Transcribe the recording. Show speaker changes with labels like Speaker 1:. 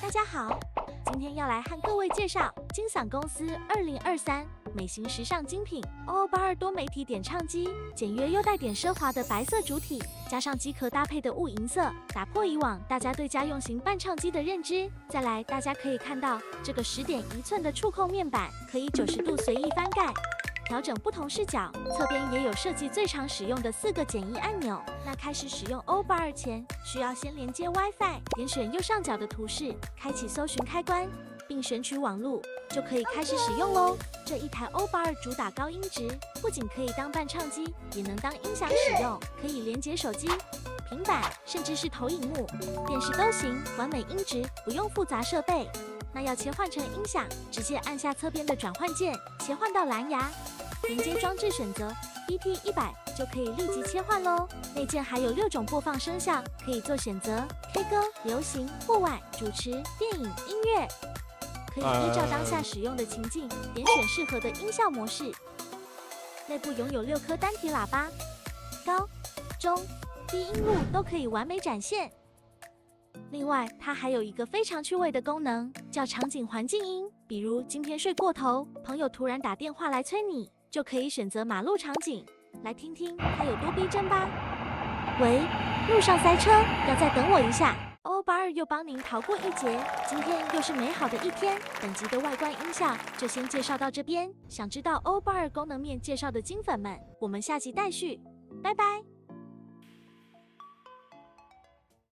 Speaker 1: 大家好，今天要来和各位介绍金嗓公司2023美型时尚精品 OO82多媒体点唱机，简约又带点奢华的白色主体，加上机壳搭配的雾银色，打破以往大家对家用型伴唱机的认知。再来，大家可以看到这个10.1寸的触控面板，可以90度随意翻盖。调整不同视角，侧边也有设计最常使用的4个简易按钮。那开始使用 OO82前，需要先连接 WiFi， 点选右上角的图示，开启搜寻开关，并选取网路，就可以开始使用喽。这一台 OO82主打高音质，不仅可以当伴唱机，也能当音响使用，可以连接手机、平板，甚至是投影幕、电视都行，完美音质，不用复杂设备。那要切换成音响，直接按下侧边的转换键，切换到蓝牙。连接装置选择 BP100就可以立即切换咯。内件还有6种播放声效，可以做选择 K 歌、流行、户外、主持、电影、音乐，可以依照当下使用的情境点选适合的音效模式。内部拥有6颗单体喇叭，高、中、低音路都可以完美展现。另外，它还有一个非常趣味的功能，叫场景环境音。比如今天睡过头，朋友突然打电话来催你，就可以选择马路场景，来听听它有多逼真吧。喂，路上塞车，要再等我一下。OO82又帮您逃过一劫，今天又是美好的一天。本集的外观音效就先介绍到这边，想知道OO82功能面介绍的金粉们，我们下集待续，拜拜。